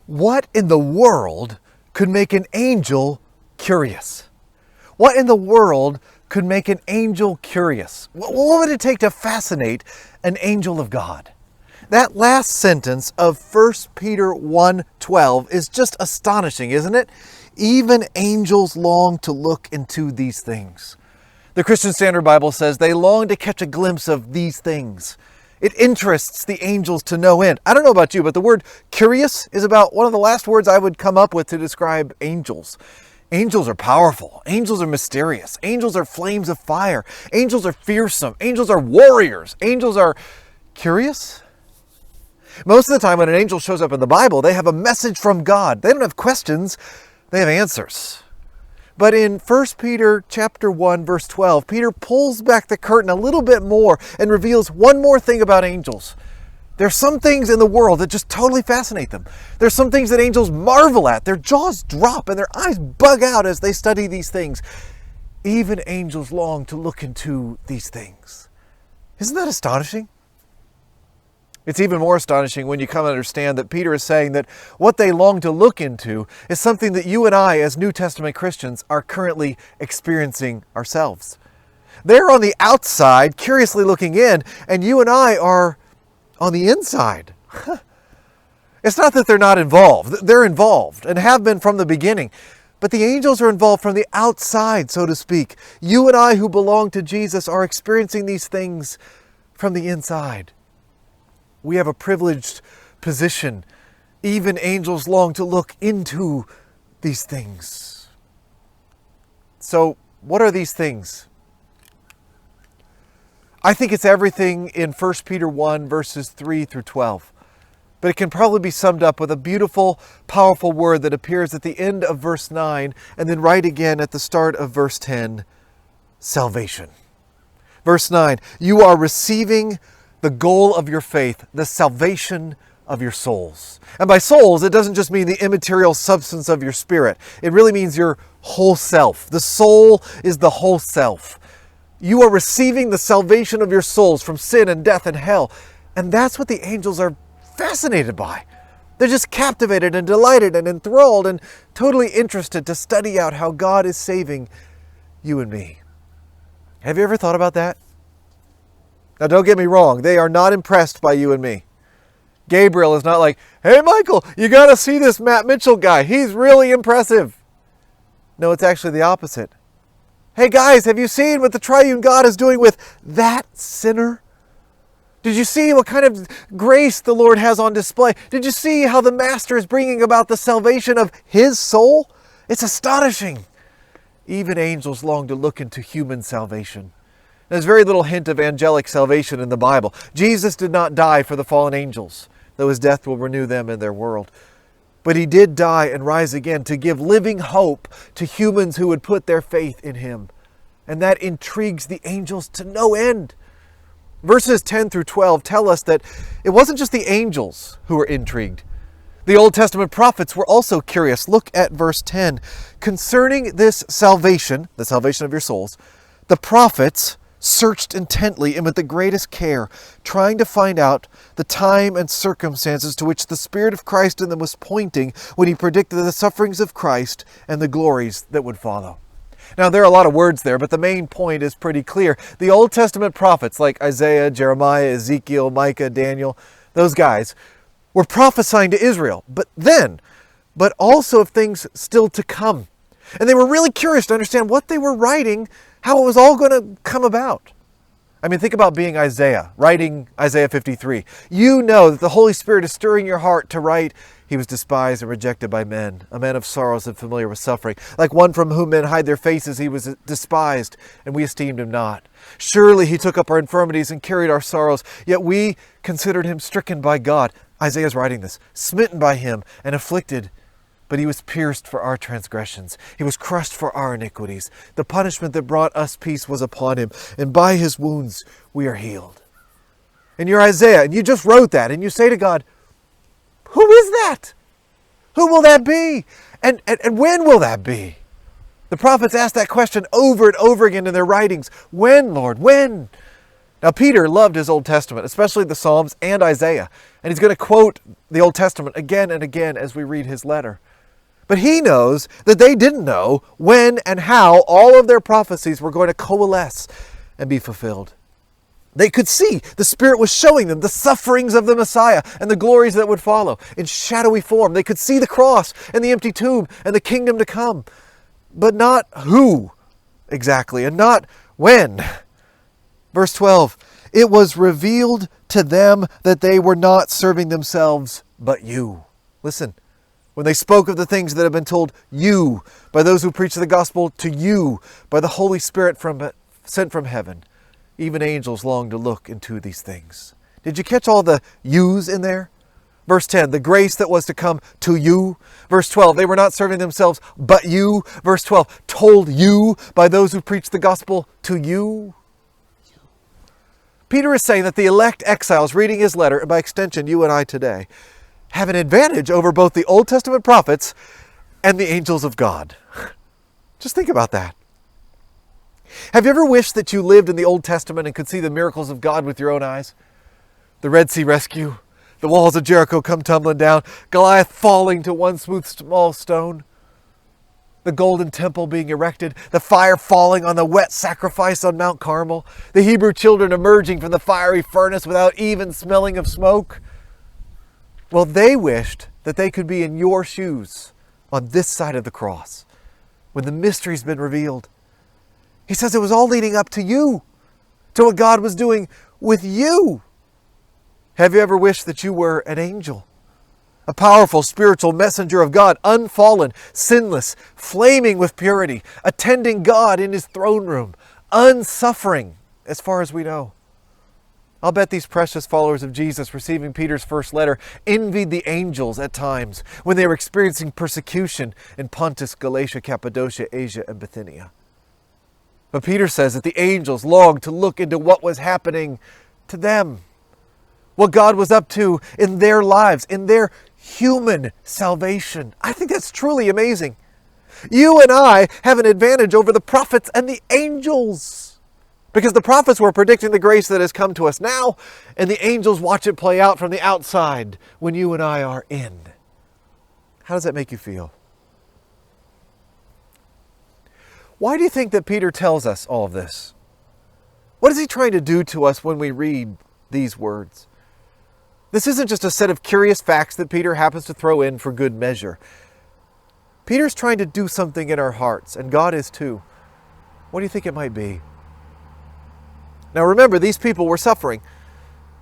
What in the world could make an angel curious? What in the world could make an angel curious? What would it take to fascinate an angel of God? That last sentence of 1 Peter 1:12 is just astonishing, isn't it? Even angels long to look into these things. The Christian Standard Bible says they long to catch a glimpse of these things. It interests the angels to no end. I don't know about you, but the word curious is about one of the last words I would come up with to describe angels. Angels are powerful. Angels are mysterious. Angels are flames of fire. Angels are fearsome. Angels are warriors. Angels are curious. Most of the time when an angel shows up in the Bible, they have a message from God. They don't have questions, they have answers. But in 1 Peter chapter 1, verse 12, Peter pulls back the curtain a little bit more and reveals one more thing about angels. There's some things in the world that just totally fascinate them. There's some things that angels marvel at. Their jaws drop and their eyes bug out as they study these things. Even angels long to look into these things. Isn't that astonishing? It's even more astonishing when you come to understand that Peter is saying that what they long to look into is something that you and I, as New Testament Christians, are currently experiencing ourselves. They're on the outside, curiously looking in, and you and I are on the inside. It's not that they're not involved. They're involved and have been from the beginning. But the angels are involved from the outside, so to speak. You and I who belong to Jesus are experiencing these things from the inside. We have a privileged position. Even angels long to look into these things. So, what are these things? I think it's everything in 1 Peter 1, verses 3 through 12. But it can probably be summed up with a beautiful, powerful word that appears at the end of verse 9 and then right again at the start of verse 10, salvation. Verse 9, you are receiving the goal of your faith, the salvation of your souls. And by souls, it doesn't just mean the immaterial substance of your spirit. It really means your whole self. The soul is the whole self. You are receiving the salvation of your souls from sin and death and hell. And that's what the angels are fascinated by. They're just captivated and delighted and enthralled and totally interested to study out how God is saving you and me. Have you ever thought about that? Now, don't get me wrong. They are not impressed by you and me. Gabriel is not like, hey, Michael, you got to see this Matt Mitchell guy. He's really impressive. No, it's actually the opposite. Hey, guys, have you seen what the triune God is doing with that sinner? Did you see what kind of grace the Lord has on display? Did you see how the Master is bringing about the salvation of his soul? It's astonishing. Even angels long to look into human salvation. There's very little hint of angelic salvation in the Bible. Jesus did not die for the fallen angels, though his death will renew them in their world. But he did die and rise again to give living hope to humans who would put their faith in him. And that intrigues the angels to no end. Verses 10 through 12 tell us that it wasn't just the angels who were intrigued. The Old Testament prophets were also curious. Look at verse 10. Concerning this salvation, the salvation of your souls, the prophets searched intently and with the greatest care, trying to find out the time and circumstances to which the Spirit of Christ in them was pointing when he predicted the sufferings of Christ and the glories that would follow. Now, there are a lot of words there, but the main point is pretty clear. The Old Testament prophets like Isaiah, Jeremiah, Ezekiel, Micah, Daniel, those guys were prophesying to Israel, but also of things still to come. And they were really curious to understand what they were writing, how it was all going to come about. I mean, think about being Isaiah, writing Isaiah 53. You know that the Holy Spirit is stirring your heart to write, he was despised and rejected by men, a man of sorrows and familiar with suffering. Like one from whom men hide their faces, he was despised, and we esteemed him not. Surely he took up our infirmities and carried our sorrows, yet we considered him stricken by God. Isaiah's writing this, smitten by him and afflicted. But he was pierced for our transgressions. He was crushed for our iniquities. The punishment that brought us peace was upon him, and by his wounds we are healed. And you're Isaiah, and you just wrote that, and you say to God, who is that? Who will that be? And when will that be? The prophets ask that question over and over again in their writings. When, Lord, when? Now, Peter loved his Old Testament, especially the Psalms and Isaiah, and he's going to quote the Old Testament again and again as we read his letter. But he knows that they didn't know when and how all of their prophecies were going to coalesce and be fulfilled. They could see the Spirit was showing them the sufferings of the Messiah and the glories that would follow in shadowy form. They could see the cross and the empty tomb and the kingdom to come, but not who exactly and not when. Verse 12, it was revealed to them that they were not serving themselves, but you. Listen, when they spoke of the things that have been told you by those who preach the gospel to you by the Holy Spirit sent from heaven, even angels long to look into these things. Did you catch all the yous in there? Verse 10, the grace that was to come to you. Verse 12, they were not serving themselves, but you. Verse 12, told you by those who preach the gospel to you. Peter is saying that the elect exiles reading his letter, and by extension you and I today, have an advantage over both the Old Testament prophets and the angels of God. Just think about that. Have you ever wished that you lived in the Old Testament and could see the miracles of God with your own eyes? The Red Sea rescue, the walls of Jericho come tumbling down, Goliath falling to one smooth small stone, the golden temple being erected, the fire falling on the wet sacrifice on Mount Carmel, the Hebrew children emerging from the fiery furnace without even smelling of smoke. Well, they wished that they could be in your shoes on this side of the cross when the mystery's been revealed. He says it was all leading up to you, to what God was doing with you. Have you ever wished that you were an angel? A powerful spiritual messenger of God, unfallen, sinless, flaming with purity, attending God in his throne room, unsuffering as far as we know. I'll bet these precious followers of Jesus receiving Peter's first letter envied the angels at times when they were experiencing persecution in Pontus, Galatia, Cappadocia, Asia, and Bithynia. But Peter says that the angels longed to look into what was happening to them, what God was up to in their lives, in their human salvation. I think that's truly amazing. You and I have an advantage over the prophets and the angels, because the prophets were predicting the grace that has come to us now, and the angels watch it play out from the outside when you and I are in. How does that make you feel? Why do you think that Peter tells us all of this? What is he trying to do to us when we read these words? This isn't just a set of curious facts that Peter happens to throw in for good measure. Peter's trying to do something in our hearts, and God is too. What do you think it might be? Now remember, these people were suffering.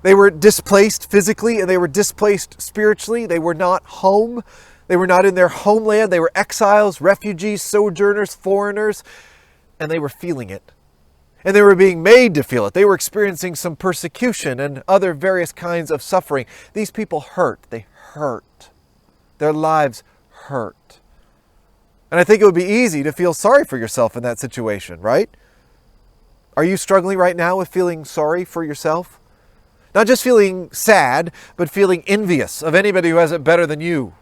They were displaced physically, and they were displaced spiritually. They were not home. They were not in their homeland. They were exiles, refugees, sojourners, foreigners, and they were feeling it. And they were being made to feel it. They were experiencing some persecution and other various kinds of suffering. These people hurt. They hurt. Their lives hurt. And I think it would be easy to feel sorry for yourself in that situation, right? Are you struggling right now with feeling sorry for yourself? Not just feeling sad, but feeling envious of anybody who has it better than you.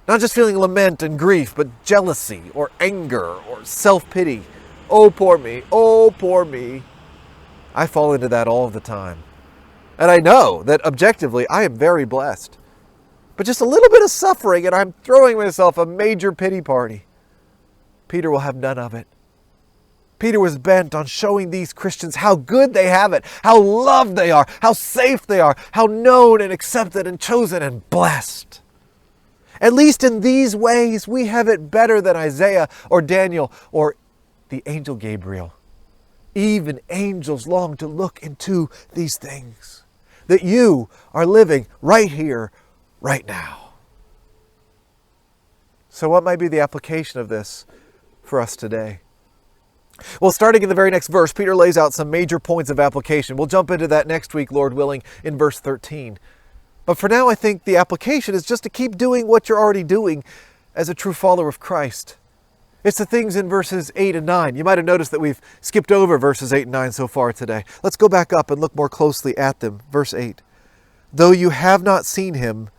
Not just feeling lament and grief, but jealousy or anger or self-pity. Oh, poor me. Oh, poor me. I fall into that all the time. And I know that objectively I am very blessed. But just a little bit of suffering and I'm throwing myself a major pity party. Peter will have none of it. Peter was bent on showing these Christians how good they have it, how loved they are, how safe they are, how known and accepted and chosen and blessed. At least in these ways, we have it better than Isaiah or Daniel or the angel Gabriel. Even angels long to look into these things that you are living right here, right now. So what might be the application of this for us today? Well, starting in the very next verse, Peter lays out some major points of application. We'll jump into that next week, Lord willing, in verse 13. But for now, I think the application is just to keep doing what you're already doing as a true follower of Christ. It's the things in verses 8 and 9. You might have noticed that we've skipped over verses 8 and 9 so far today. Let's go back up and look more closely at them. Verse 8. Though you have not seen him,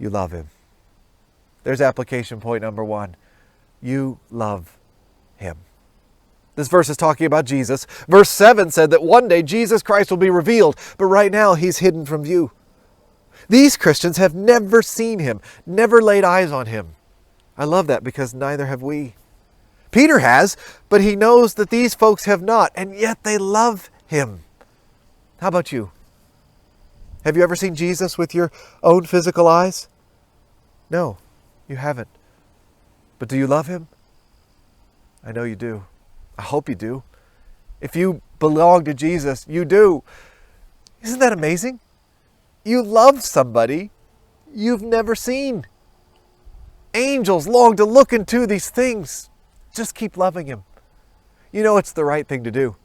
you love him. There's application point number 1. You love him. This verse is talking about Jesus. Verse 7 said that one day Jesus Christ will be revealed, but right now he's hidden from view. These Christians have never seen him, never laid eyes on him. I love that because neither have we. Peter has, but he knows that these folks have not, and yet they love him. How about you? Have you ever seen Jesus with your own physical eyes? No, you haven't. But do you love him? I know you do. I hope you do. If you belong to Jesus, you do. Isn't that amazing? You love somebody you've never seen. Angels long to look into these things. Just keep loving him. You know it's the right thing to do.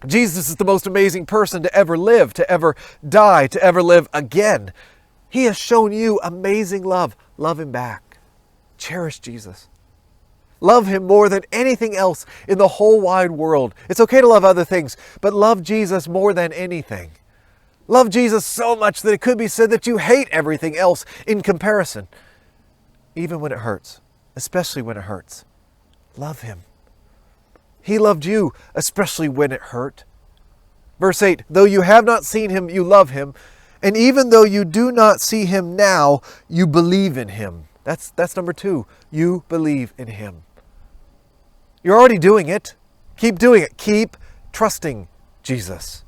Jesus is the most amazing person to ever live, to ever die, to ever live again. He has shown you amazing love. Love him back. Cherish Jesus. Love him more than anything else in the whole wide world. It's okay to love other things, but love Jesus more than anything. Love Jesus so much that it could be said that you hate everything else in comparison. Even when it hurts, especially when it hurts. Love him. He loved you, especially when it hurt. Verse 8, though you have not seen him, you love him. And even though you do not see him now, you believe in him. That's number 2. You believe in him. You're already doing it. Keep doing it. Keep trusting Jesus.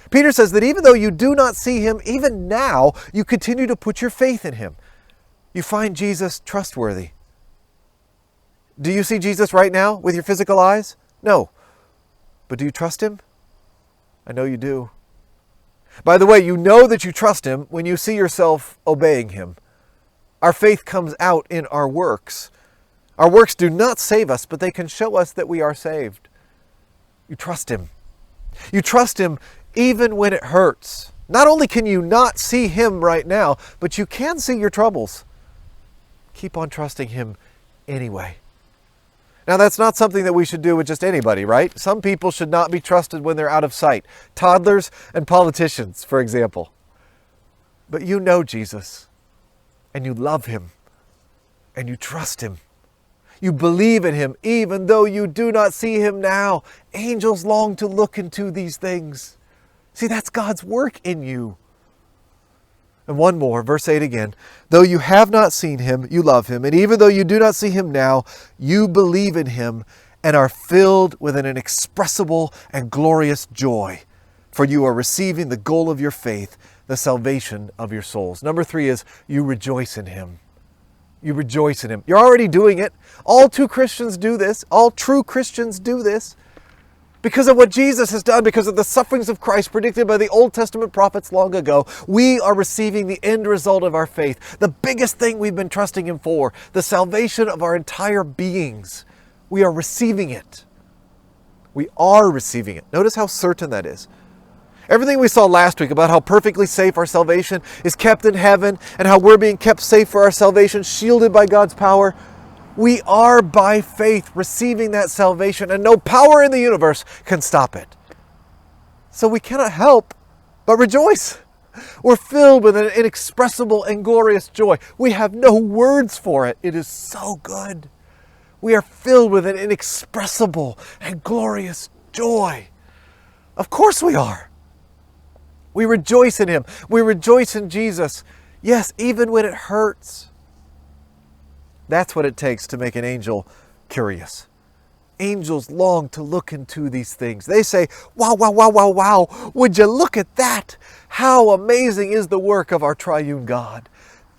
Peter says that even though you do not see him, even now, you continue to put your faith in him. You find Jesus trustworthy. Do you see Jesus right now with your physical eyes? No. But do you trust him? I know you do. By the way, you know that you trust him when you see yourself obeying him. Our faith comes out in our works. Our works do not save us, but they can show us that we are saved. You trust him. You trust him even when it hurts. Not only can you not see him right now, but you can see your troubles. Keep on trusting him anyway. Now, that's not something that we should do with just anybody, right? Some people should not be trusted when they're out of sight. Toddlers and politicians, for example. But you know Jesus, and you love him, and you trust him. You believe in him, even though you do not see him now. Angels long to look into these things. See, that's God's work in you. And one more, verse 8 again. Though you have not seen him, you love him. And even though you do not see him now, you believe in him and are filled with an inexpressible and glorious joy. For you are receiving the goal of your faith, the salvation of your souls. Number 3 is you rejoice in him. You rejoice in him. You're already doing it. All true Christians do this. All true Christians do this. Because of what Jesus has done, because of the sufferings of Christ predicted by the Old Testament prophets long ago, we are receiving the end result of our faith. The biggest thing we've been trusting him for, the salvation of our entire beings. We are receiving it. We are receiving it. Notice how certain that is. Everything we saw last week about how perfectly safe our salvation is kept in heaven and how we're being kept safe for our salvation, shielded by God's power. We are by faith receiving that salvation, and no power in the universe can stop it. So we cannot help but rejoice. We're filled with an inexpressible and glorious joy. We have no words for it. It is so good. We are filled with an inexpressible and glorious joy. Of course we are. We rejoice in him. We rejoice in Jesus. Yes, even when it hurts. That's what it takes to make an angel curious. Angels long to look into these things. They say, wow, wow, wow, wow, wow. Would you look at that? How amazing is the work of our triune God.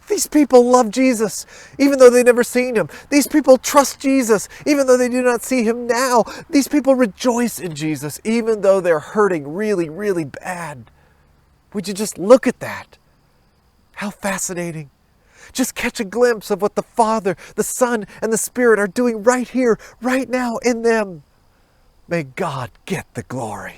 These people love Jesus, even though they've never seen him. These people trust Jesus, even though they do not see him now. These people rejoice in Jesus, even though they're hurting really, really bad. Would you just look at that? How fascinating. Just catch a glimpse of what the Father, the Son, and the Spirit are doing right here, right now in them. May God get the glory.